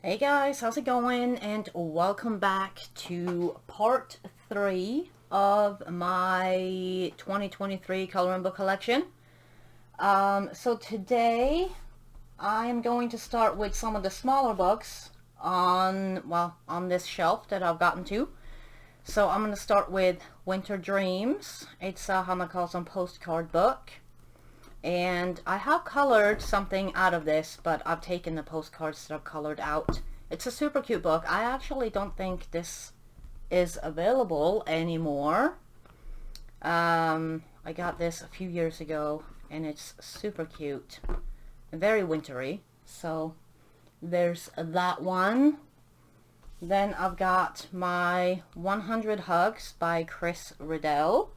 Hey guys, how's it going? And welcome back to part 3 of my 2023 coloring book collection. So today I am going to start with some of the smaller books on this shelf that I've gotten to. So I'm going to start with Winter Dreams. It's a Hanna-Karlsson postcard book. And I have colored something out of this, but I've taken the postcards that I've colored out. It's a super cute book. I actually don't think this is available anymore. I got this a few years ago, and it's super cute. Very wintry. So there's that one. Then I've got my 100 Hugs by Chris Riddell.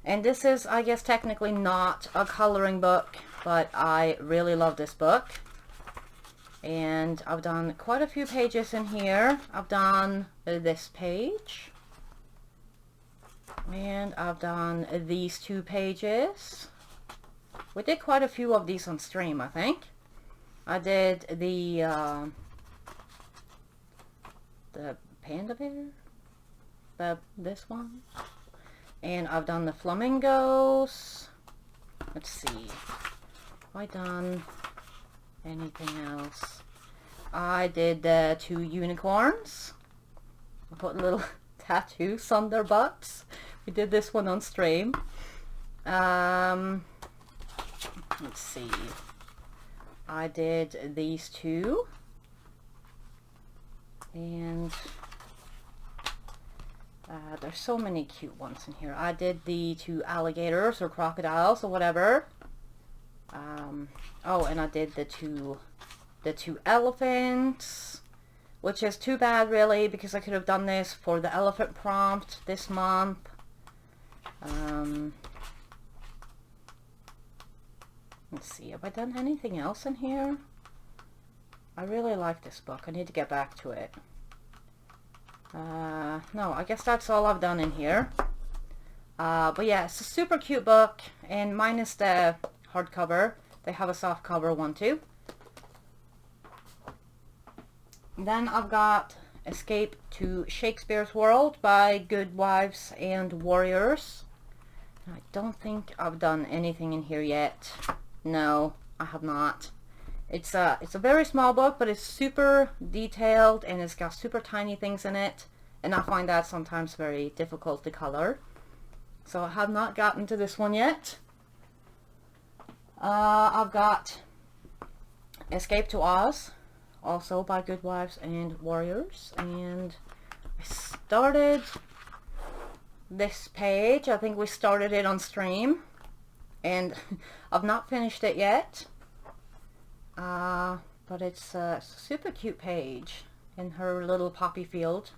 And this is, I guess, technically not a coloring book, but I really love this book. And I've done quite a few pages in here. I've done this page. And I've done these 2 pages. We did quite a few of these on stream, I think. I did the panda bear? This one. And I've done the flamingos. Let's see. Have I done anything else? I did the 2 unicorns. I put little tattoos on their butts. We did this one on stream. Let's see. I did these 2. And there's so many cute ones in here. I did the 2 alligators or crocodiles or whatever. Oh, and I did the two elephants, which is too bad really, because I could have done this for the elephant prompt this month. Let's see, have I done anything else in here? I really like this book. I need to get back to it. No, I guess that's all I've done in here. But yeah, it's a super cute book, and minus the hardcover. They have a soft cover one too. Then I've got Escape to Shakespeare's World by Good Wives and Warriors. I don't think I've done anything in here yet. No, I have not. It's a very small book, but it's super detailed, and it's got super tiny things in it, and I find that sometimes very difficult to color. So I have not gotten to this one yet. I've got Escape to Oz, also by Good Wives and Warriors, and I started this page. I think we started it on stream, and I've not finished it yet. But it's a super cute page in her little poppy field.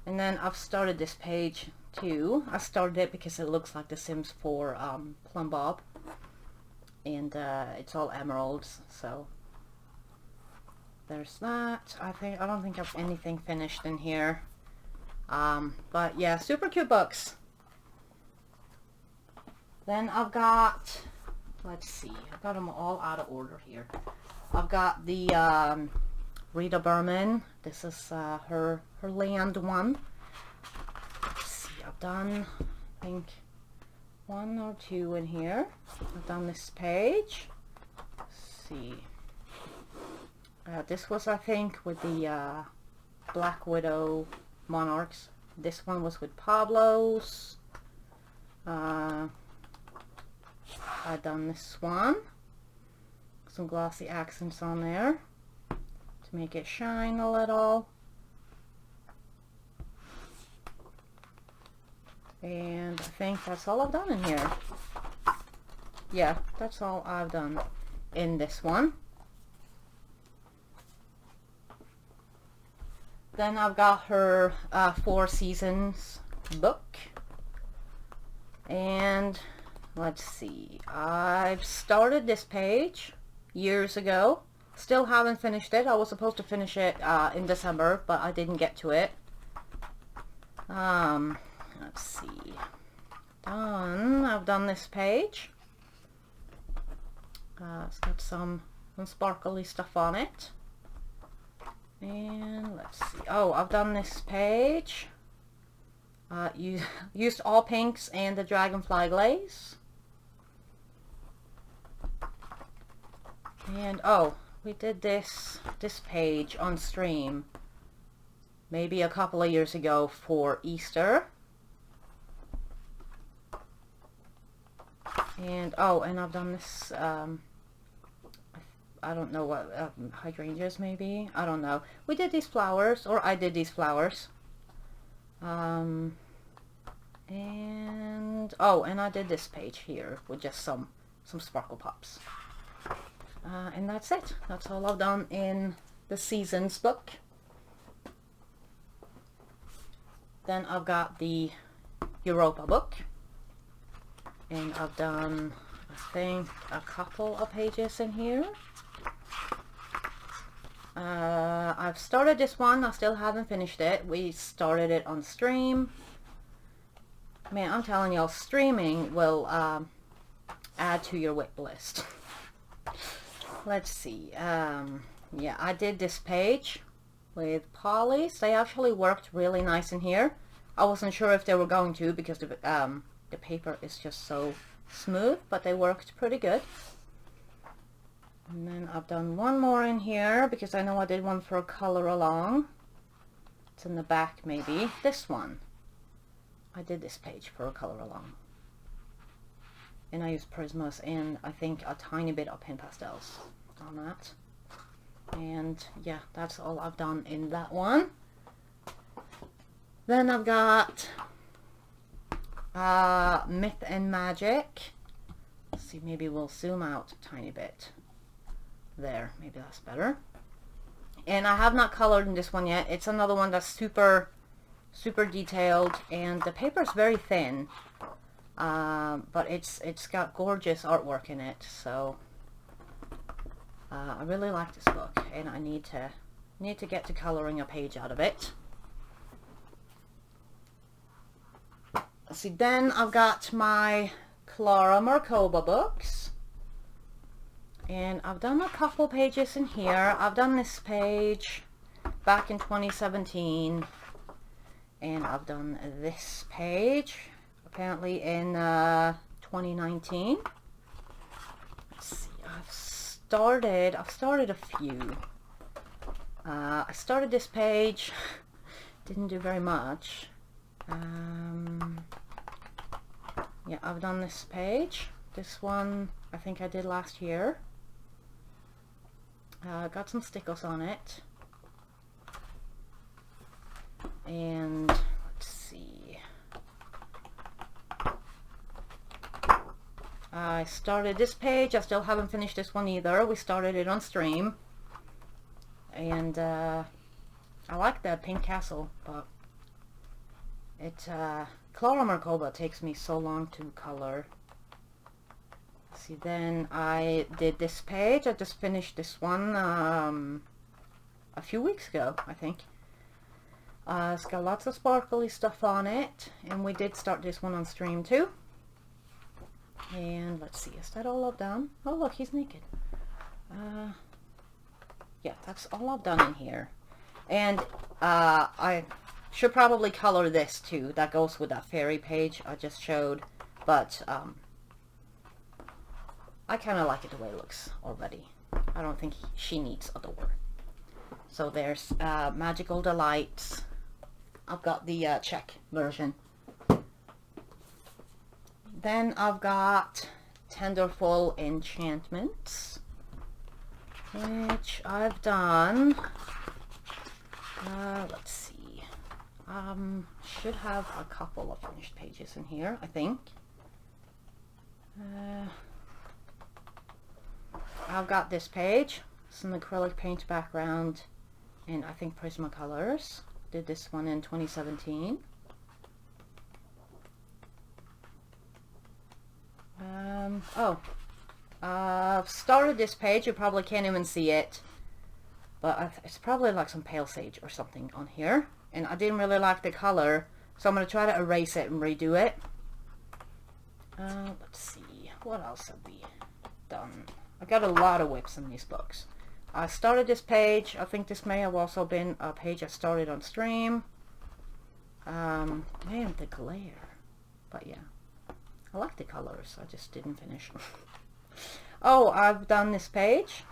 And then I've started this page too. I started it because it looks like The Sims 4 Plum Bob. And it's all emeralds, so there's that. I don't think I've anything finished in here. But yeah, super cute books. Then I've got, let's see, I've got them all out of order here. I've got the Rita Berman. This is her land one. Let's see, I've done, I think, 1 or 2 in here. I've done this page. Let's see. This was, I think, with the Black Widow Monarchs. This one was with Pablo's. I've done this one. Some glossy accents on there to make it shine a little. And I think that's all I've done in here. Yeah, that's all I've done in this one. Then I've got her 4 Seasons book. And let's see, I've started this page years ago. Still haven't finished it. I was supposed to finish it in December, but I didn't get to it. Let's see. I've done this page. It's got some sparkly stuff on it. And let's see. Oh, I've done this page. Used all pinks and the dragonfly glaze. And oh, we did this page on stream maybe a couple of years ago for Easter. And oh, and I've done this I don't know what hydrangeas maybe, I don't know. We did these flowers, or I did these flowers. And oh, and I did this page here with just some sparkle pops. And that's it. That's all I've done in the Seasons book. Then I've got the Europa book, and I've done, I think, a couple of pages in here. I've started this one. I still haven't finished it. We started it on stream. Man, I'm telling y'all, streaming will add to your WIP list. Let's see. Yeah, I did this page with polys. They actually worked really nice in here. I wasn't sure if they were going to because the paper is just so smooth, but they worked pretty good. And then I've done one more in here because I know I did one for a color along. It's in the back maybe. This one. I did this page for a color along. And I used Prismas and I think a tiny bit of pen pastels on that. And yeah, that's all I've done in that one. Then I've got Myth and Magic. Let's see, maybe we'll zoom out a tiny bit. There, maybe that's better. And I have not colored in this one yet. It's another one that's super detailed, and the paper is very thin, but it's got gorgeous artwork in it. So I really like this book, and I need to get to coloring a page out of it. Let's see, then I've got my Clara Markova books. And I've done a couple pages in here. I've done this page back in 2017. And I've done this page apparently in 2019. Let's see, I've started a few. I started this page, didn't do very much. Yeah, I've done this page. This one I think I did last year. Got some stickers on it. And let's see. I started this page. I still haven't finished this one either. We started it on stream. And I like the pink castle, but Clara Markova takes me so long to color. See, then I did this page. I just finished this one a few weeks ago, I think. It's got lots of sparkly stuff on it, and we did start this one on stream too. And let's see, is that all I've done? Oh look, he's naked. Yeah, that's all I've done in here. And I should probably color this too. That goes with that fairy page I just showed, but I kind of like it the way it looks already. I don't think she needs a door. So there's Magical Delights. I've got the Czech version. Then I've got Tenderful Enchantments, which I've done. Let's see. Should have a couple of finished pages in here, I think. I've got this page, some acrylic paint background, and I think Prismacolors. Did this one in 2017. I've started this page. You probably can't even see it, but it's probably like some pale sage or something on here, and I didn't really like the color, so I'm going to try to erase it and redo it. Let's see, what else have we done? I got a lot of WIPs in these books. I started this page. I think this may have also been a page I started on stream. Man, the glare. But yeah, I like the colors. I just didn't finish. Oh, I've done this page.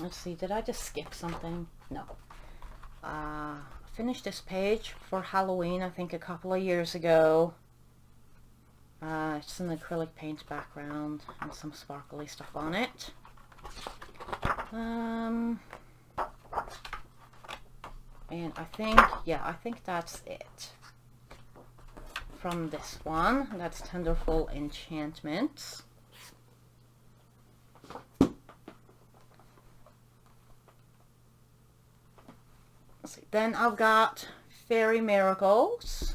Let's see, did I just skip something? No. I finished this page for Halloween, I think a couple of years ago. It's an acrylic paint background and some sparkly stuff on it. And I think, yeah, I think that's it from this one. That's Tenderful Enchantments. Let's see. Then I've got Fairy Miracles.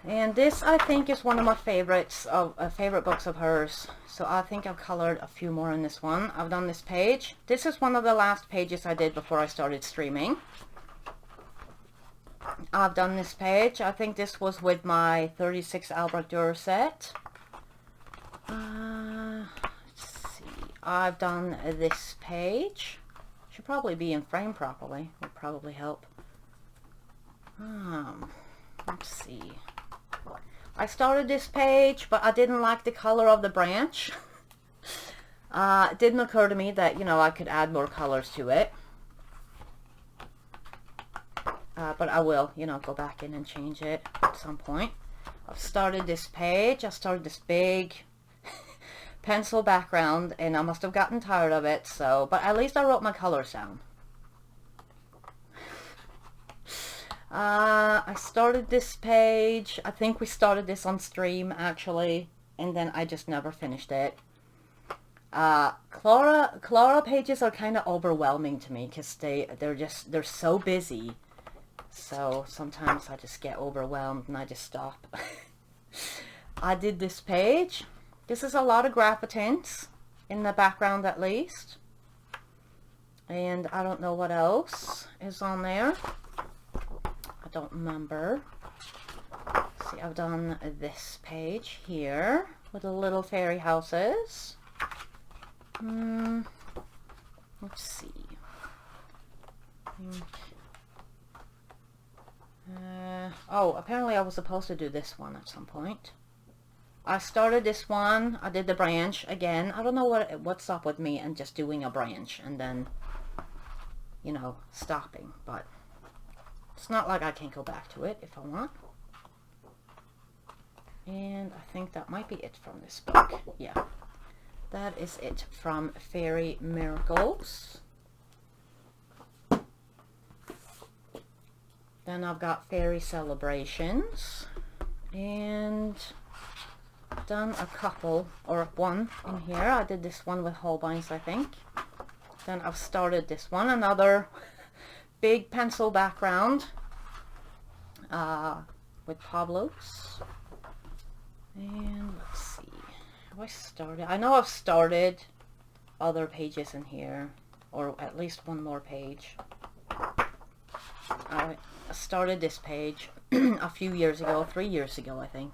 And this, I think, is one of my favorites of favorite books of hers. So I think I've colored a few more in this one. I've done this page. This is one of the last pages I did before I started streaming. I've done this page. I think this was with my 36 Albrecht Dürer set. Let's see. I've done this page. Should probably be in frame properly. Would probably help. Let's see. I started this page, but I didn't like the color of the branch. It didn't occur to me that, you know, I could add more colors to it. But I will, you know, go back in and change it at some point. I've started this page. I started this big pencil background, and I must have gotten tired of it. So, but at least I wrote my colors down. I started this page. I think we started this on stream actually, and then I just never finished it. Clara pages are kind of overwhelming to me because they're so busy. So sometimes I just get overwhelmed and I just stop. I did this page. This is a lot of graphitints in the background at least. And I don't know what else is on there. I don't remember. See, I've done this page here with the little fairy houses. Let's see. Oh, apparently I was supposed to do this one at some point. I started this one. I did the branch again. I don't know what's up with me and just doing a branch and then, you know, stopping, but it's not like I can't go back to it if I want. And I think that might be it from this book. Yeah, that is it from Fairy Miracles. Then I've got Fairy Celebrations, and done a couple, or one in here. I did this one with Holbeins, I think. Then I've started this one, another big pencil background with Pablo's. And let's see, have I started? I know I've started other pages in here, or at least one more page. I started this page a few years ago, 3 years ago I think,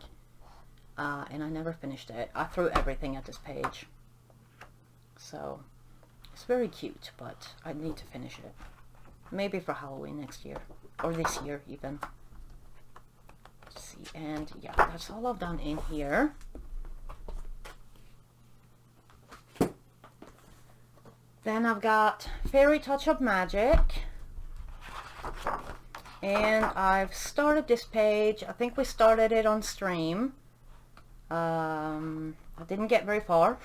and I never finished it. I threw everything at this page. So it's very cute, but I need to finish it. Maybe for Halloween next year, or this year even. Let's see, and yeah, that's all I've done in here. Then I've got Fairy Touch of Magic. And I've started this page. I think we started it on stream. I didn't get very far.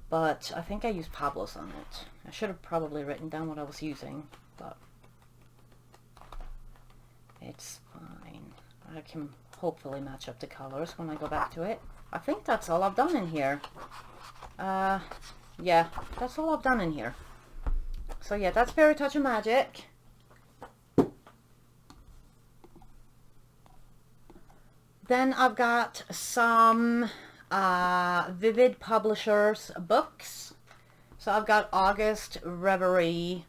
But I think I used Pablo's on it. I should have probably written down what I was using, but it's fine. I can hopefully match up the colors when I go back to it. I think that's all I've done in here. Yeah, that's all I've done in here. So yeah, that's Fairy Touch of Magic. Then I've got some Vivid Publishers books. So I've got August Reverie.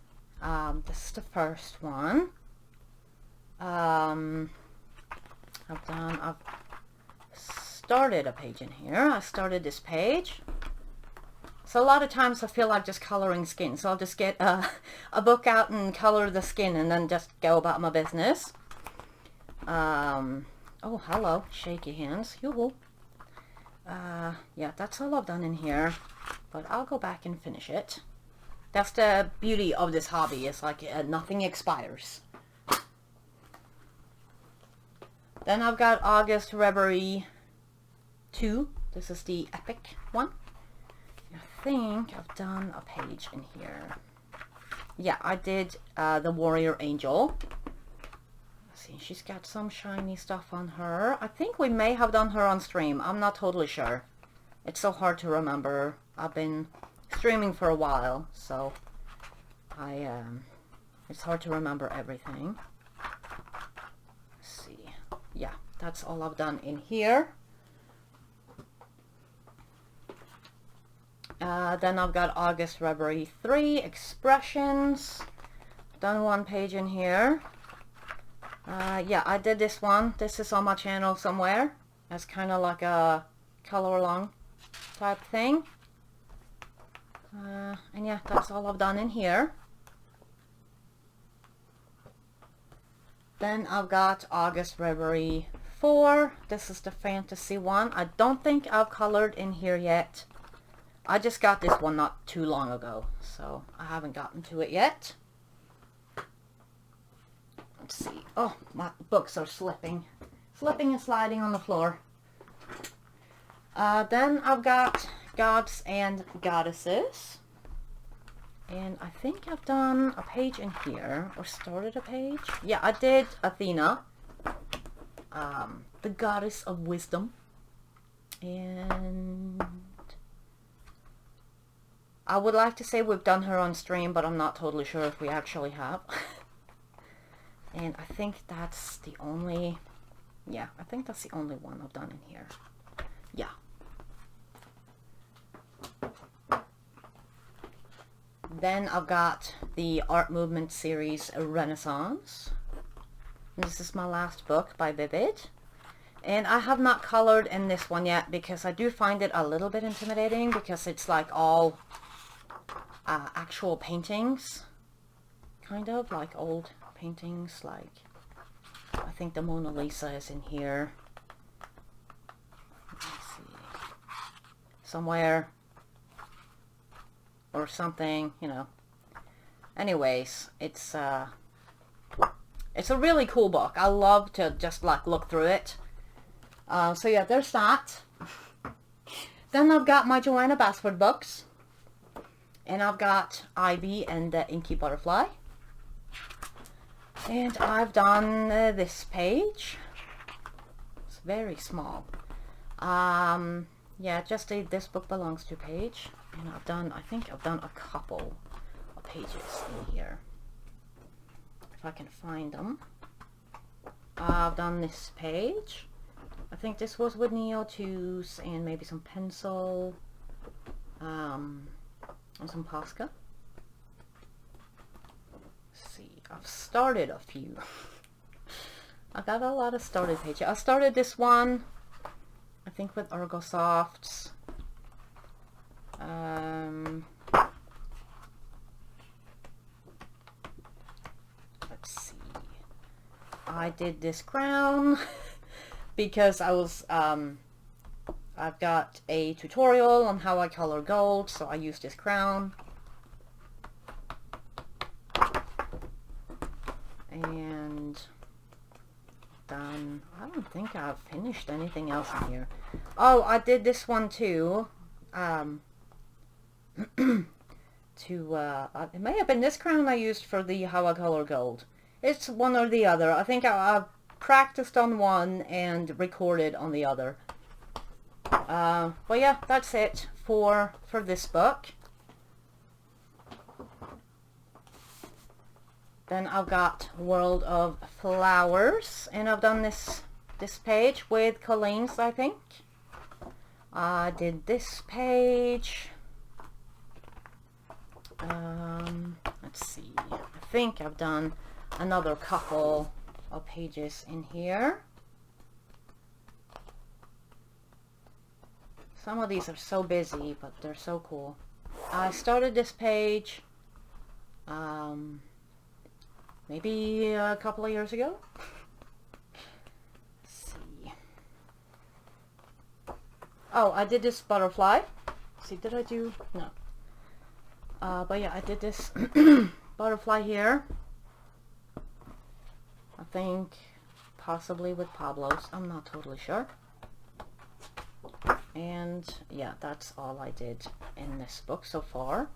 This is the first one. I've started a page in here. I started this page. So a lot of times I feel like just coloring skin. So I'll just get a book out and color the skin and then just go about my business. Oh, hello. Shaky hands. Yoo-hoo. Yeah, that's all I've done in here. But I'll go back and finish it. That's the beauty of this hobby. It's like nothing expires. Then I've got August Reverie 2. This is the epic one. I think I've done a page in here. Yeah, I did the Warrior Angel. Let's see, she's got some shiny stuff on her. I think we may have done her on stream. I'm not totally sure. It's so hard to remember. I've been streaming for a while, so it's hard to remember everything. Let's see. Yeah, that's all I've done in here. Then I've got August Reverie 3, Expressions. Done one page in here. Yeah, I did this one. This is on my channel somewhere. That's kind of like a color along type thing. And yeah, that's all I've done in here. Then I've got August Reverie 4. This is the fantasy one. I don't think I've colored in here yet. I just got this one not too long ago, so I haven't gotten to it yet. Let's see. Oh, my books are slipping. Slipping and sliding on the floor. Then I've got Gods and Goddesses. And I think I've done a page in here, or started a page. Yeah, I did Athena, the goddess of wisdom. And I would like to say we've done her on stream, but I'm not totally sure if we actually have. And I think that's the only, yeah, I think that's the only one I've done in here. Yeah. Then I've got the Art Movement series Renaissance. This is my last book by Vivid. And I have not colored in this one yet because I do find it a little bit intimidating because it's like all actual paintings. Kind of like old paintings, like I think the Mona Lisa is in here. Let's see. Somewhere. Or something, you know. Anyways, it's a really cool book. I love to just like look through it. So yeah, there's that. Then I've got my Joanna Basford books. And I've got Ivy and the Inky Butterfly. And I've done this page. It's very small. Yeah, just a This Book Belongs To page. And I've done, I think I've done a couple of pages in here. If I can find them. I've done this page. I think this was with Neo-Tooth and maybe some pencil. And some Posca. Let's see, I've started a few. I got a lot of started pages. I started this one, I think with Ergo Softs. Let's see. I did this crown because I was I've got a tutorial on how I color gold, so I used this crown. And done. I don't think I've finished anything else in here. Oh, I did this one too. It may have been this crown I used for the how I color gold. It's one or the other. I think I've practiced on one and recorded on the other. But yeah, that's it for this book. Then I've got World of Flowers, and I've done this page with Colleen's, I think. I did this page. Let's see. I think I've done another couple of pages in here. Some of these are so busy, but they're so cool. I started this page maybe a couple of years ago. Let's see. Oh, I did this butterfly. See, did I do? No. But yeah, I did this butterfly here. I think possibly with Pablo's. I'm not totally sure. And yeah, that's all I did in this book so far.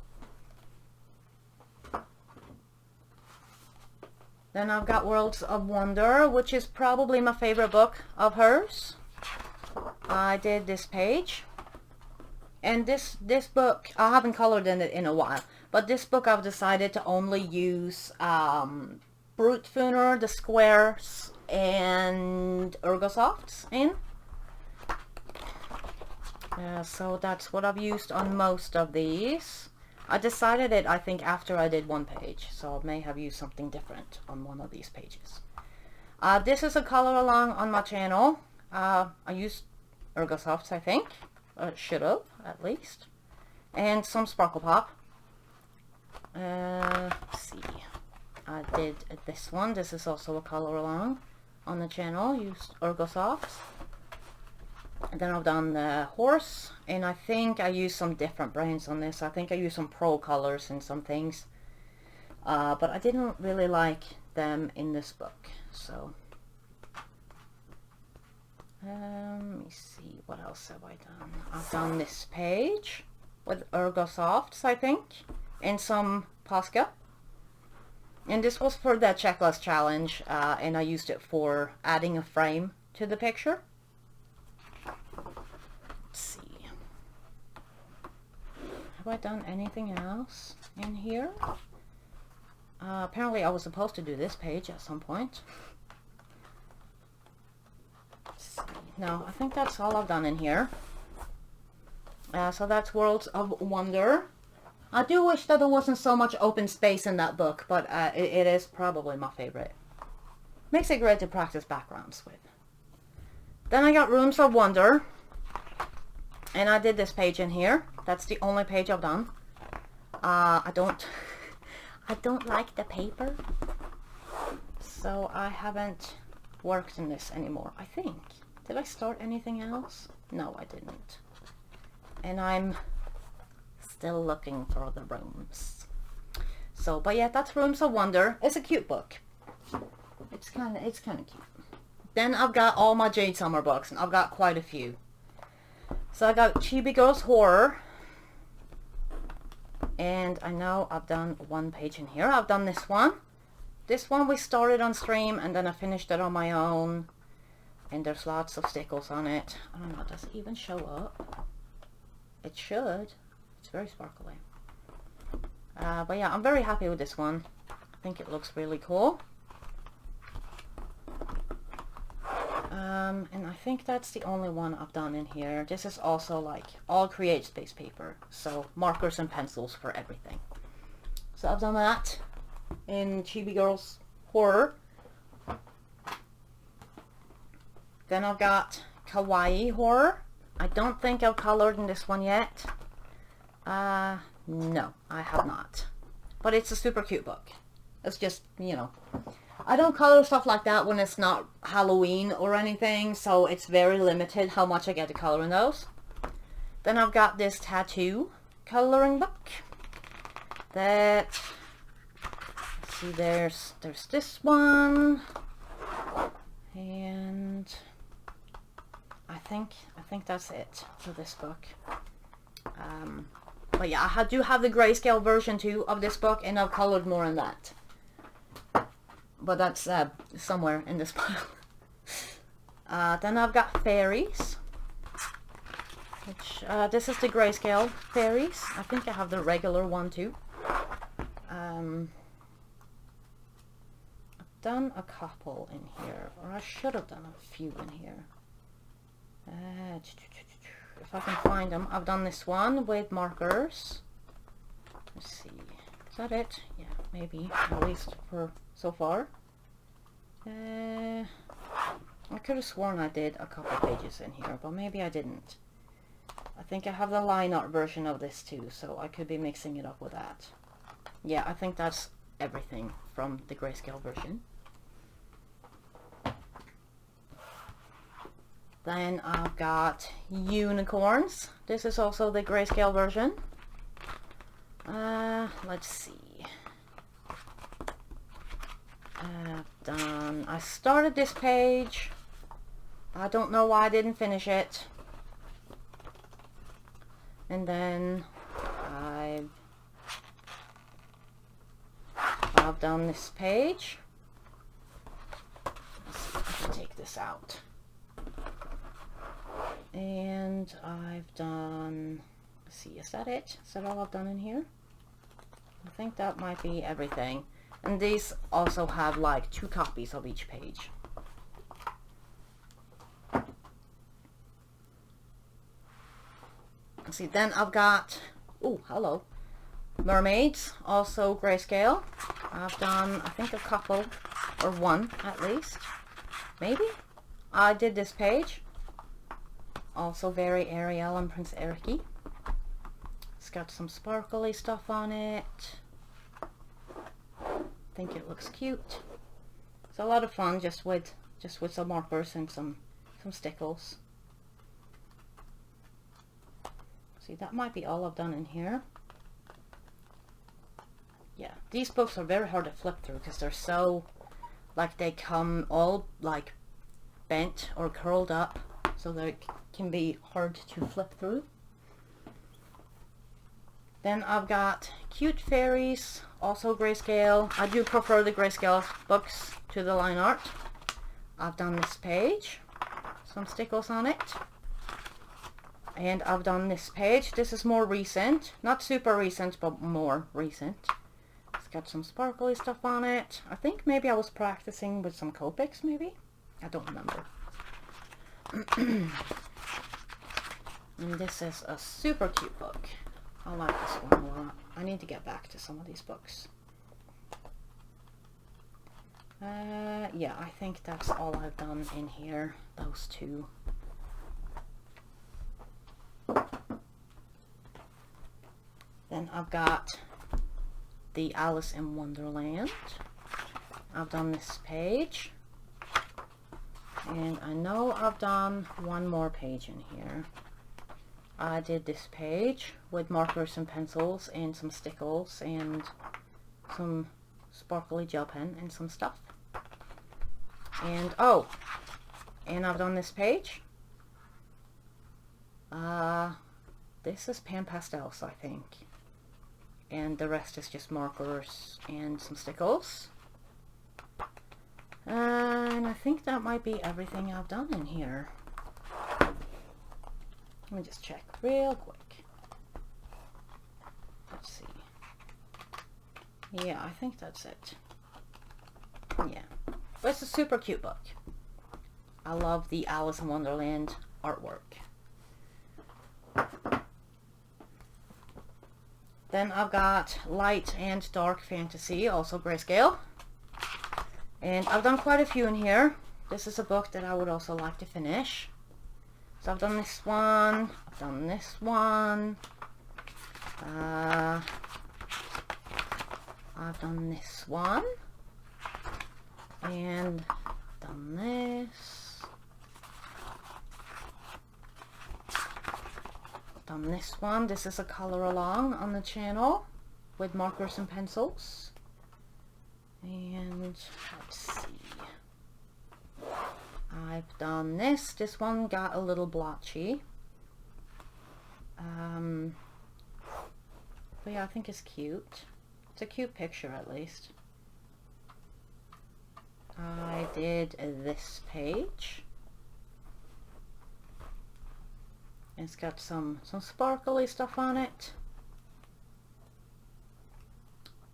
Then I've got Worlds of Wonder, which is probably my favorite book of hers. I did this page. And this book, I haven't colored in it in a while, but this book I've decided to only use Brute Funer, the squares, and Ergosofts in. So that's what I've used on most of these. I decided it, I think, after I did one page, so I may have used something different on one of these pages. This is a color along on my channel. I used Ergosofts, I think. Should have, at least. And some Sparkle Pop. Let's see. I did this one. This is also a color along on the channel. Used Ergosofts. And then I've done the horse. And I think I used some different brands on this. I think I used some Pro colors and some things. But I didn't really like them in this book. So... let me see, what else have I done? I've done this page with Ergosofts, I think, and some Posca. And this was for the checklist challenge, and I used it for adding a frame to the picture. Let's see. Have I done anything else in here? Apparently I was supposed to do this page at some point. No, I think that's all I've done in here. So that's Worlds of Wonder. I do wish that there wasn't so much open space in that book, but it is probably my favorite. Makes it great to practice backgrounds with. Then I got Rooms of Wonder. And I did this page in here. That's the only page I've done. I don't like the paper. So I haven't worked in this anymore, I think. Did I start anything else? No, I didn't. And I'm still looking for the rooms. So, but yeah, that's Rooms of Wonder. It's a cute book. It's kind of cute. Then I've got all my Jade Summer books, and I've got quite a few. So I got Chibi Girls Horror. And I know I've done one page in here. I've done this one. This one we started on stream, and then I finished it on my own. And there's lots of stickles on it. I don't know, does it even show up? It should. It's very sparkly. But yeah, I'm very happy with this one. I think it looks really cool. And I think that's the only one I've done in here. This is also like all Create Space paper. So markers and pencils for everything. So I've done that in Chibi Girls Horror. Then I've got Kawaii Horror. I don't think I've colored in this one yet. No, I have not. But it's a super cute book. It's just, you know, I don't color stuff like that when it's not Halloween or anything, so it's very limited how much I get to color in those. Then I've got this tattoo coloring book. That, let's see, there's this one. And I think that's it for this book. But yeah, I do have the grayscale version too of this book, and I've colored more in that. But that's somewhere in this pile. Then I've got Fairies. Which, this is the grayscale Fairies. I think I have the regular one too. I've done a couple in here, or I should have done a few in here. If I can find them. I've done this one with markers. Let's see. Is that it? Yeah, maybe. At least for so far. I could have sworn I did a couple pages in here, but maybe I didn't. I think I have the line art version of this too, so I could be mixing it up with that. Yeah, I think that's everything from the grayscale version. Then I've got unicorns. This is also the grayscale version. Let's see. I started this page. I don't know why I didn't finish it. And then I've done this page. Let's see if I can take this out. And I've done, let's see, is that it? Is that all I've done in here? I think that might be everything. And these also have like 2 copies of each page. Let's see, then I've got, oh, hello, mermaids, also grayscale. I've done, I think, a couple, or one at least, maybe. I did this page. Also very Ariel and Prince Eriki. It's got some sparkly stuff on it. I think it looks cute. It's a lot of fun just with some markers and some stickles. See, that might be all I've done in here. Yeah, these books are very hard to flip through because they're so, like, they come all like bent or curled up, so they can be hard to flip through. Then I've got cute fairies, also grayscale. I do prefer the grayscale books to the line art. I've done this page, some stickles on it. And I've done this page. This is more recent, not super recent, but more recent. It's got some sparkly stuff on it. I think maybe I was practicing with some Copics, maybe? I don't remember. And this is a super cute book. I like this one a lot. I need to get back to some of these books. Yeah, I think that's all I've done in here. Those 2. Then I've got the Alice in Wonderland. I've done this page. And I know I've done one more page in here. I did this page with markers and pencils and some stickles and some sparkly gel pen and some stuff. And oh, and I've done this page. This is pan pastels, I think. And the rest is just markers and some stickles. And I think that might be everything I've done in here. Let me just check real quick. Let's see. Yeah, I think that's it. Yeah. But it's a super cute book. I love the Alice in Wonderland artwork. Then I've got light and dark fantasy, also grayscale. And I've done quite a few in here. This is a book that I would also like to finish. So I've done this one, I've done this one, I've done this one, and done this, done this one. This is a color along on the channel with markers and pencils. And let's see. I've done this. This one got a little blotchy. But yeah, I think it's cute. It's a cute picture at least. I did this page. It's got some sparkly stuff on it.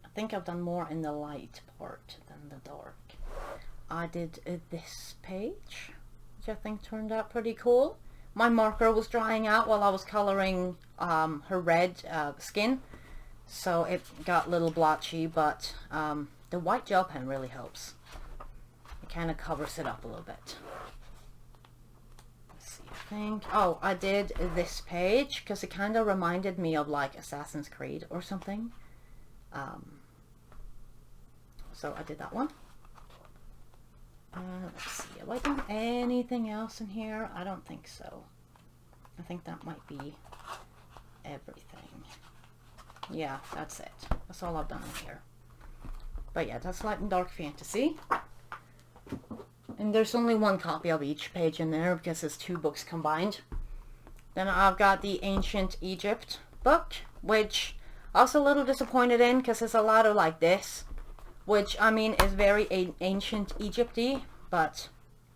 I think I've done more in the light part than the dark. I did this page, which I think turned out pretty cool. My marker was drying out while I was coloring her red skin, so it got a little blotchy, but the white gel pen really helps. It kind of covers it up a little bit. Let's see if I think, oh, I did this page because it kind of reminded me of like Assassin's Creed or something. So I did that one. Let's see, have I done anything else in here? I don't think so. I think that might be everything. Yeah, that's it. That's all I've done in here. But yeah, that's light and dark fantasy. And there's only one copy of each page in there because it's 2 books combined. Then I've got the Ancient Egypt book, which I was a little disappointed in because it's a lot of like this, which I mean is very ancient Egypt-y, but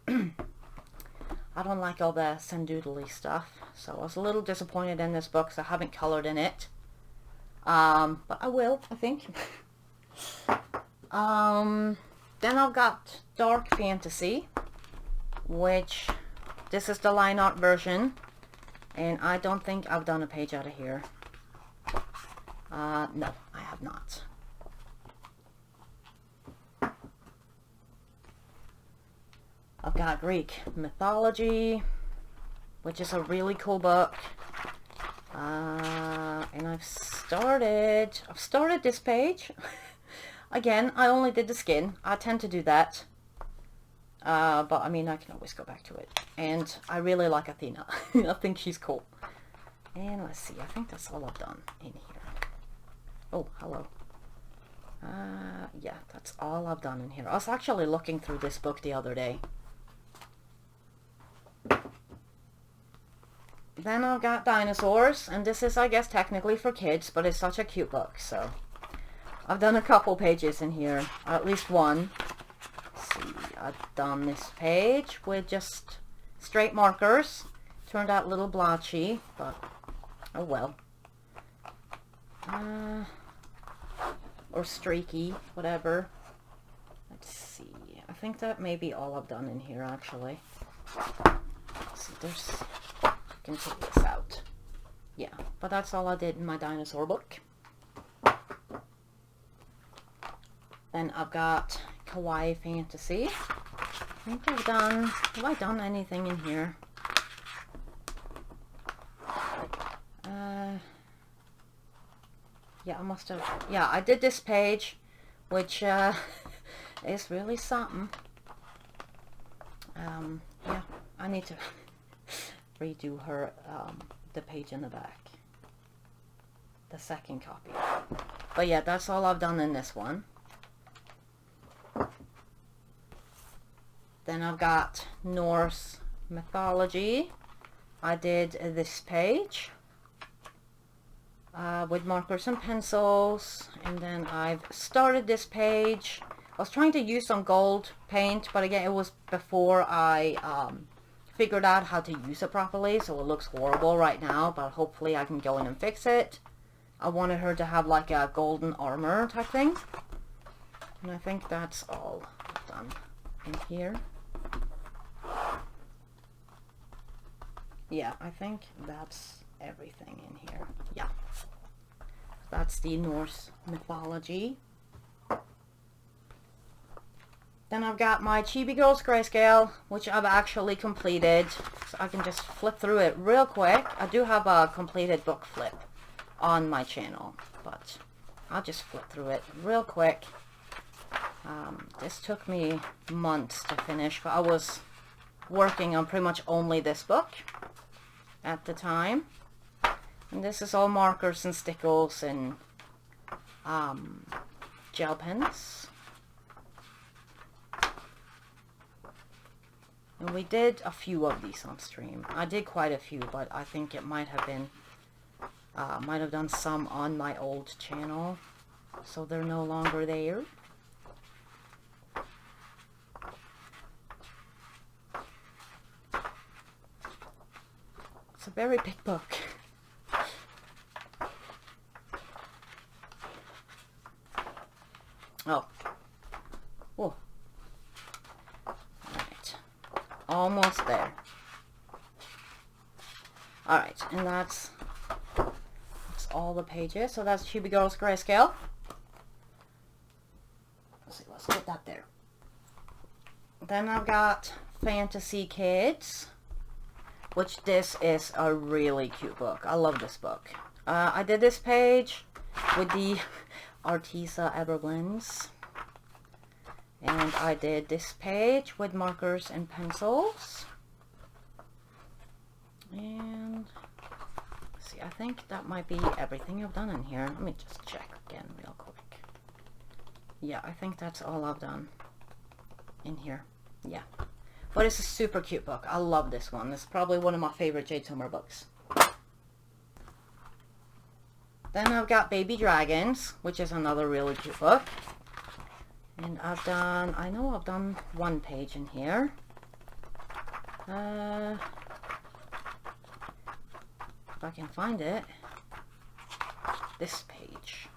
I don't like all the sendoodly stuff. So I was a little disappointed in this book because I haven't colored in it. But I will, I think. Then I've got Dark Fantasy, which this is the line art version, and I don't think I've done a page out of here. No, I have not. I've got Greek mythology, which is a really cool book. And I've started this page. Again, I only did the skin. I tend to do that. But I mean, I can always go back to it. And I really like Athena. I think she's cool. And let's see, I think that's all I've done in here. Oh, hello. Yeah, that's all I've done in here. I was actually looking through this book the other day. Then I've got dinosaurs, and this is, I guess, technically for kids, but it's such a cute book, so I've done a couple pages in here, or at least one. Let's see, I've done this page with just straight markers. Turned out a little blotchy, but oh well. Or streaky, whatever. Let's see, I think that may be all I've done in here, actually. Let's see, there's... can take this out. Yeah, but that's all I did in my dinosaur book. Then I've got Kawaii Fantasy. I think have I done anything in here? Yeah, I must have. Yeah, I did this page, which is really something. Yeah, I need to redo her, the page in the back. The second copy. But yeah, that's all I've done in this one. Then I've got Norse mythology. I did this page with markers and pencils, and then I've started this page. I was trying to use some gold paint, but again, it was before I figured out how to use it properly, so it looks horrible right now, but hopefully I can go in and fix it. I wanted her to have like a golden armor type thing, and I think that's all done in here. Yeah, I think that's everything in here. Yeah, that's the Norse mythology. Then I've got my Chibi Girls Grayscale, which I've actually completed. So I can just flip through it real quick. I do have a completed book flip on my channel, but I'll just flip through it real quick. This took me months to finish, but I was working on pretty much only this book at the time. And this is all markers and stickles and gel pens. And we did a few of these on stream. I did quite a few, but I think it might have been, might have done some on my old channel, so they're no longer there. It's a very big book. Oh. Whoa. Alright. Almost there. Alright, and that's all the pages. So that's Chibi Girls Grayscale. Let's see, let's get that there. Then I've got Fantasy Kids, which this is a really cute book. I love this book. I did this page with the Arteza Everblends. And I did this page with markers and pencils. And let's see, I think that might be everything I've done in here. Let me just check again real quick. Yeah, I think that's all I've done in here. Yeah. But it's a super cute book. I love this one. It's probably one of my favorite Jade Summer books. Then I've got Baby Dragons, which is another really cute book. And I've done, I know I've done one page in here. If I can find it. This page.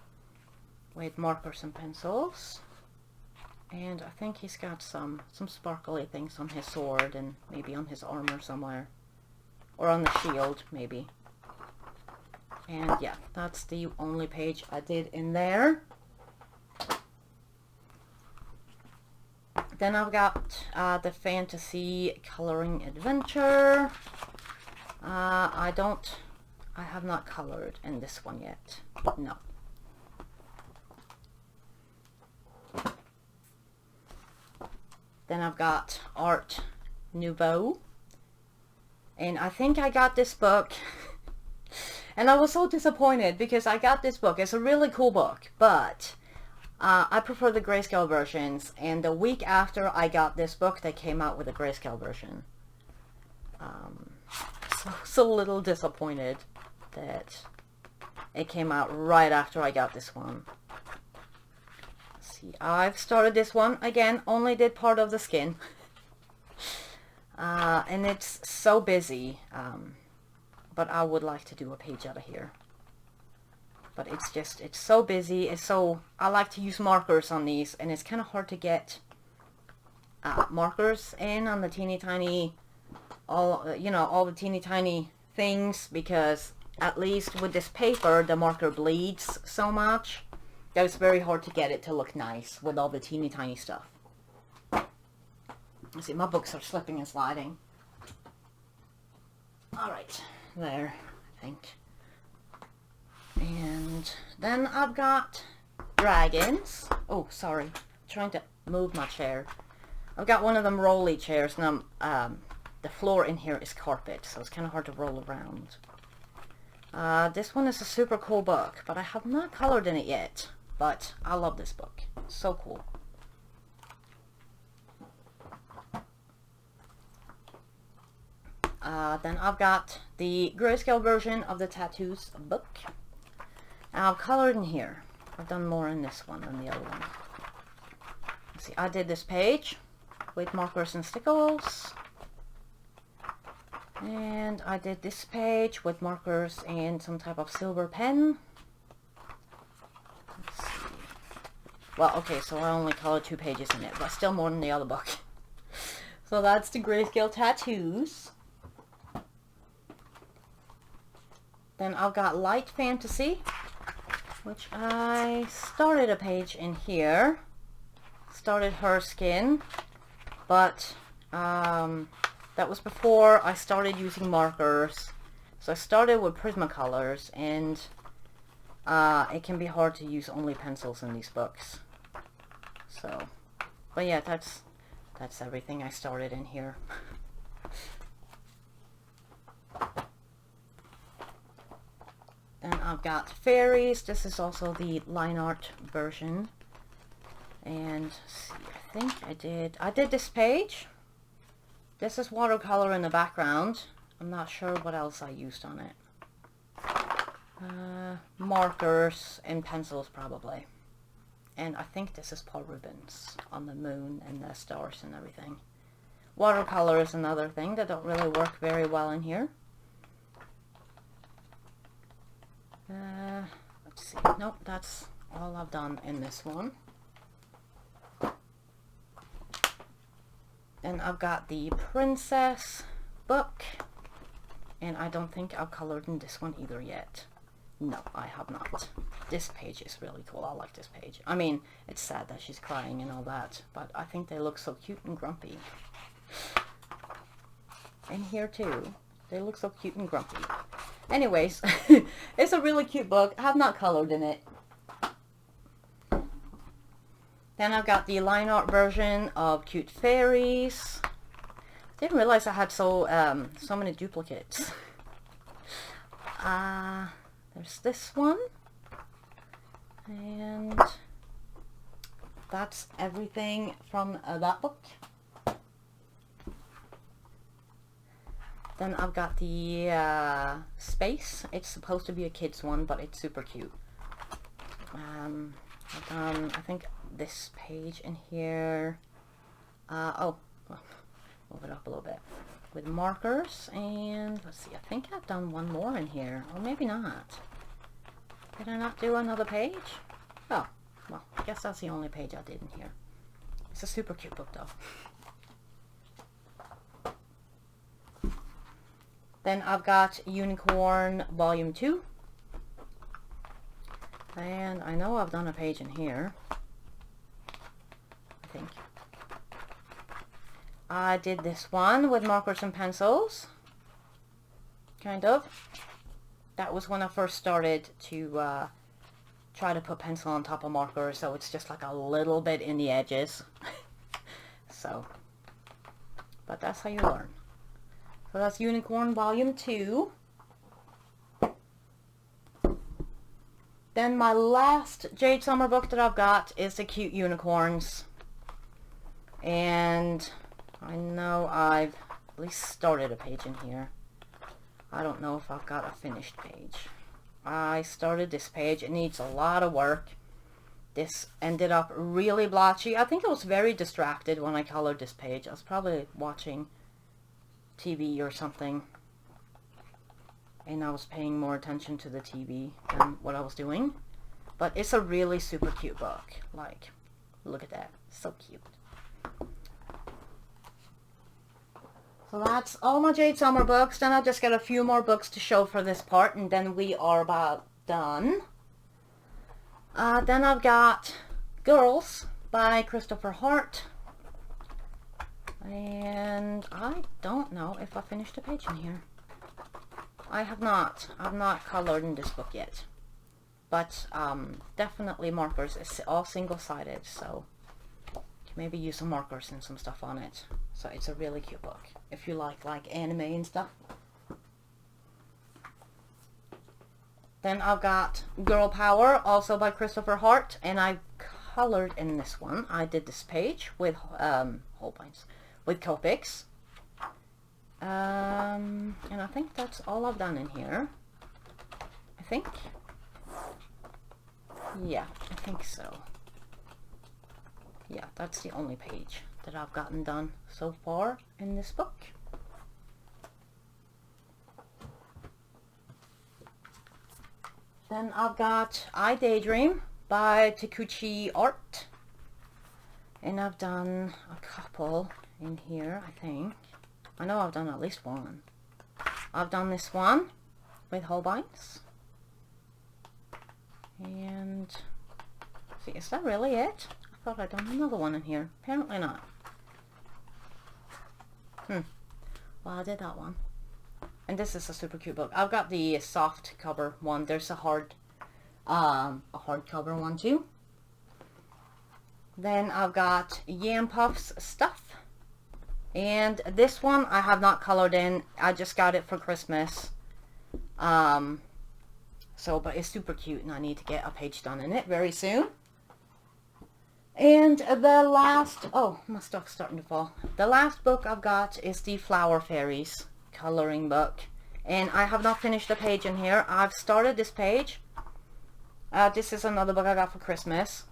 With markers and pencils. And I think he's got some sparkly things on his sword and maybe on his armor somewhere. Or on the shield, maybe. And yeah, that's the only page I did in there. Then I've got the Fantasy Coloring Adventure. I have not colored in this one yet. No. Then I've got Art Nouveau. And I think I got this book. And I was so disappointed because I got this book. It's a really cool book, but I prefer the grayscale versions. And the week after I got this book, they came out with a grayscale version. So a little disappointed that it came out right after I got this one. Let's see, I've started this one again. Only did part of the skin, and it's so busy. But I would like to do a page out of here. But it's so busy. I like to use markers on these, and it's kind of hard to get markers in on the teeny tiny, all the teeny tiny things, because at least with this paper, the marker bleeds so much that it's very hard to get it to look nice with all the teeny tiny stuff. Let's see, my books are slipping and sliding. Alright. There, I think. And then I've got dragons. Oh, sorry. I'm trying to move my chair. I've got one of them rolly chairs, and the floor in here is carpet, so it's kind of hard to roll around. This one is a super cool book, but I have not colored in it yet. But I love this book. It's so cool. Then I've got the grayscale version of the Tattoos book. And I've colored in here. I've done more in this one than the other one. Let's see, I did this page with markers and stickles. And I did this page with markers and some type of silver pen. Let's see. Well, okay, so I only colored 2 pages in it, but still more than the other book. So that's the grayscale tattoos. Then I've got Light Fantasy, which I started a page in here. Started her skin, but that was before I started using markers. So I started with Prismacolors, and it can be hard to use only pencils in these books. So, but yeah, that's everything I started in here. Then I've got Fairies. This is also the line art version. And see, I think I did this page. This is watercolor in the background. I'm not sure what else I used on it. Markers and pencils probably. And I think this is Paul Rubens on the moon and the stars and everything. Watercolor is another thing that don't really work very well in here. Let's see. Nope, that's all I've done in this one. Then I've got the Princess book. And I don't think I've colored in this one either yet. No, I have not. This page is really cool. I like this page. I mean, it's sad that she's crying and all that, but I think they look so cute and grumpy. And here too. They look so cute and grumpy. Anyways, it's a really cute book. I have not colored in it. Then I've got the line art version of Cute Fairies. Didn't realize I had so many duplicates. There's this one. And that's everything from that book. Then I've got the Space. It's supposed to be a kid's one, but it's super cute. I've done, I think, this page in here. Oh, well, move it up a little bit. With markers, and let's see, I think I've done one more in here, or maybe not. Did I not do another page? Oh, well, I guess that's the only page I did in here. It's a super cute book though. Then I've got Unicorn Volume 2. And I know I've done a page in here. I think. I did this one with markers and pencils. Kind of. That was when I first started to try to put pencil on top of marker, so it's just like a little bit in the edges. So, but that's how you learn. So that's Unicorn Volume 2. Then my last Jade Summer book that I've got is the Cute Unicorns. And I know I've at least started a page in here. I don't know if I've got a finished page. I started this page. It needs a lot of work. This ended up really blotchy. I think I was very distracted when I colored this page. I was probably watching TV or something. And I was paying more attention to the TV than what I was doing. But it's a really super cute book. Like, look at that. So cute. So that's all my Jade Summer books. Then I just got a few more books to show for this part, and then we are about done. Then I've got Girls by Christopher Hart. And I don't know if I finished a page in here. I have not. I've not colored in this book yet. But definitely markers. It's all single-sided, so maybe use some markers and some stuff on it. So it's a really cute book if you like anime and stuff. Then I've got Girl Power, also by Christopher Hart, and I colored in this one. I did this page with Holbeins, with Copics. And I think that's all I've done in here. I think. Yeah, I think so. Yeah, that's the only page that I've gotten done so far in this book. Then I've got I Daydream by Takuchi Art. And I've done a couple in here, I think. I know I've done at least one. I've done this one with Holbeins. And see, is that really it? I thought I'd done another one in here. Apparently not. Well, I did that one. And this is a super cute book. I've got the soft cover one. There's a hardcover one too. Then I've got Yam Puff's Stuff. And this one I have not colored in. I just got it for Christmas. But it's super cute and I need to get a page done in it very soon. And the last, oh, my stuff's starting to fall. The last book I've got is the Flower Fairies coloring book. And I have not finished the page in here. I've started this page. This is another book I got for Christmas.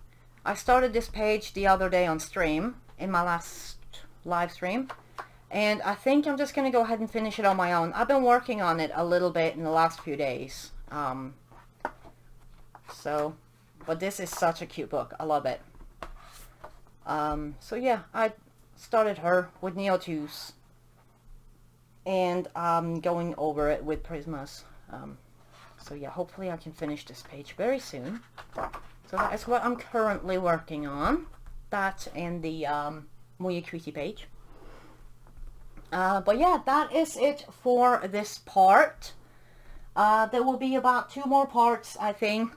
I started this page the other day on stream, in my last live stream. And I think I'm just going to go ahead and finish it on my own. I've been working on it a little bit in the last few days. But this is such a cute book. I love it. So yeah, I started her with Neo2s. And I'm going over it with Prismas. So yeah, hopefully I can finish this page very soon. So that is what I'm currently working on. That and the Moya Cutie page. But yeah, that is it for this part. There will be about 2 more parts, I think.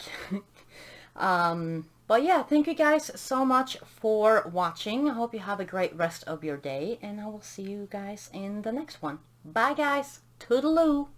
But yeah, thank you guys so much for watching. I hope you have a great rest of your day, and I will see you guys in the next one. Bye guys. Toodaloo.